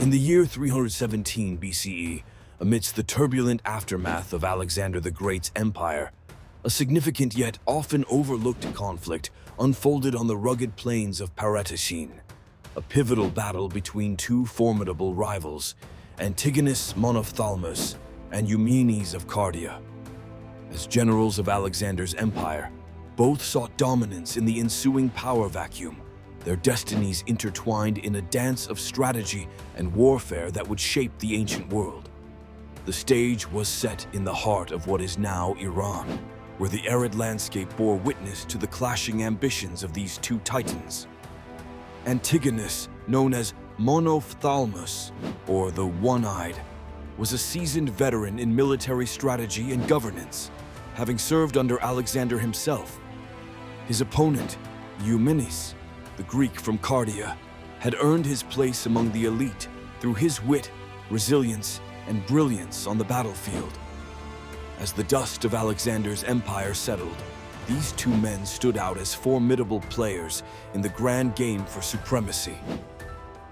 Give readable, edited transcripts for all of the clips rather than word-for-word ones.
In the year 317 BCE, amidst the turbulent aftermath of Alexander the Great's empire, a significant yet often overlooked conflict unfolded on the rugged plains of Paraetacene, a pivotal battle between two formidable rivals, Antigonus Monophthalmus and Eumenes of Cardia. As generals of Alexander's empire, both sought dominance in the ensuing power vacuum, their destinies intertwined in a dance of strategy and warfare that would shape the ancient world. The stage was set in the heart of what is now Iran, where the arid landscape bore witness to the clashing ambitions of these two titans. Antigonus, known as Monophthalmus, or the One-Eyed, was a seasoned veteran in military strategy and governance, having served under Alexander himself. His opponent, Eumenes, the Greek from Cardia, had earned his place among the elite through his wit, resilience, and brilliance on the battlefield. As the dust of Alexander's empire settled, these two men stood out as formidable players in the grand game for supremacy.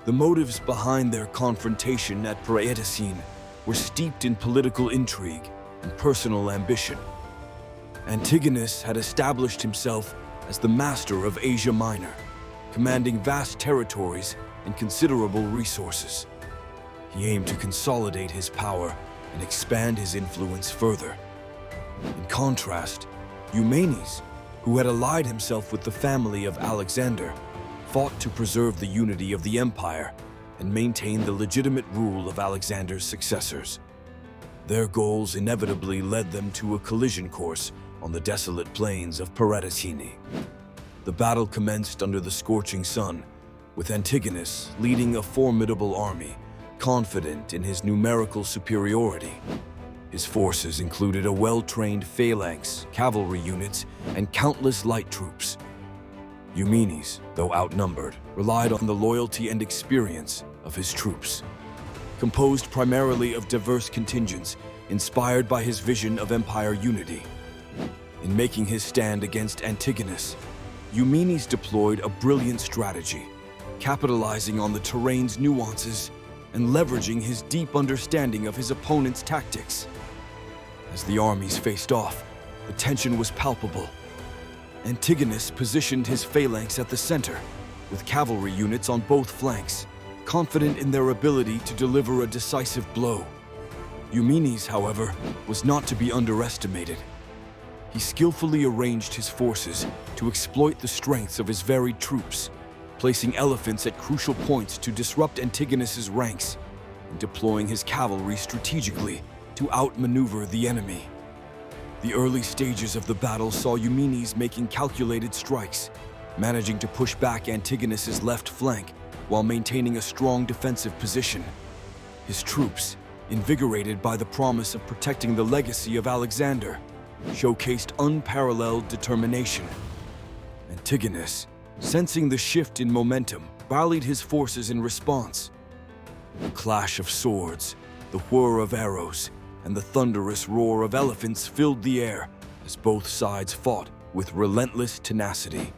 The motives behind their confrontation at Paraetacene were steeped in political intrigue and personal ambition. Antigonus had established himself as the master of Asia Minor, commanding vast territories and considerable resources. He aimed to consolidate his power and expand his influence further. In contrast, Eumenes, who had allied himself with the family of Alexander, fought to preserve the unity of the empire and maintain the legitimate rule of Alexander's successors. Their goals inevitably led them to a collision course on the desolate plains of Paraetacene. The battle commenced under the scorching sun, with Antigonus leading a formidable army, confident in his numerical superiority. His forces included a well-trained phalanx, cavalry units, and countless light troops. Eumenes, though outnumbered, relied on the loyalty and experience of his troops. Composed primarily of diverse contingents, inspired by his vision of empire unity. In making his stand against Antigonus, Eumenes deployed a brilliant strategy, capitalizing on the terrain's nuances and leveraging his deep understanding of his opponent's tactics. As the armies faced off, the tension was palpable. Antigonus positioned his phalanx at the center, with cavalry units on both flanks, confident in their ability to deliver a decisive blow. Eumenes, however, was not to be underestimated. He skillfully arranged his forces to exploit the strengths of his varied troops, placing elephants at crucial points to disrupt Antigonus's ranks and deploying his cavalry strategically to outmaneuver the enemy. The early stages of the battle saw Eumenes making calculated strikes, managing to push back Antigonus's left flank while maintaining a strong defensive position. His troops, invigorated by the promise of protecting the legacy of Alexander, showcased unparalleled determination. Antigonus, sensing the shift in momentum, rallied his forces in response. The clash of swords, the whir of arrows, and the thunderous roar of elephants filled the air as both sides fought with relentless tenacity.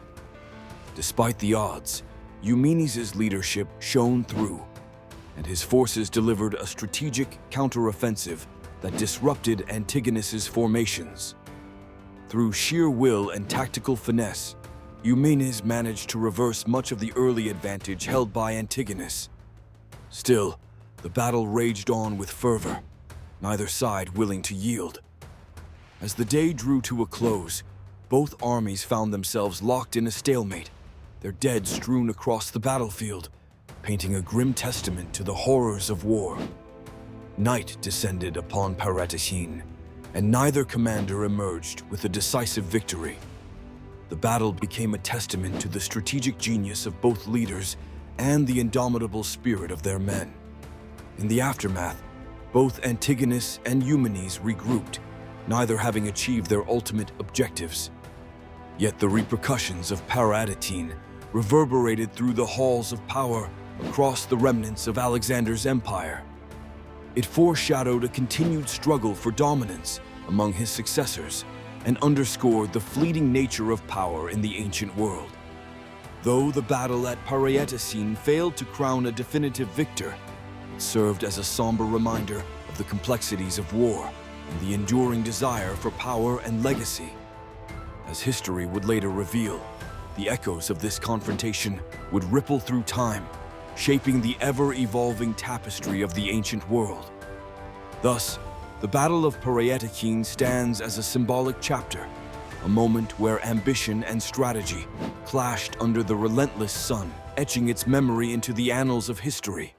Despite the odds, Eumenes' leadership shone through, and his forces delivered a strategic counteroffensive that disrupted Antigonus's formations. Through sheer will and tactical finesse, Eumenes managed to reverse much of the early advantage held by Antigonus. Still, the battle raged on with fervor, neither side willing to yield. As the day drew to a close, both armies found themselves locked in a stalemate, their dead strewn across the battlefield, painting a grim testament to the horrors of war. Night descended upon Paraetacene, and neither commander emerged with a decisive victory. The battle became a testament to the strategic genius of both leaders and the indomitable spirit of their men. In the aftermath, both Antigonus and Eumenes regrouped, neither having achieved their ultimate objectives. Yet the repercussions of Paraetacene reverberated through the halls of power across the remnants of Alexander's empire. It foreshadowed a continued struggle for dominance among his successors and underscored the fleeting nature of power in the ancient world. Though the battle at Paraetacene failed to crown a definitive victor, served as a somber reminder of the complexities of war and the enduring desire for power and legacy. As history would later reveal, the echoes of this confrontation would ripple through time, shaping the ever-evolving tapestry of the ancient world. Thus, the Battle of Paraetacene stands as a symbolic chapter, a moment where ambition and strategy clashed under the relentless sun, etching its memory into the annals of history.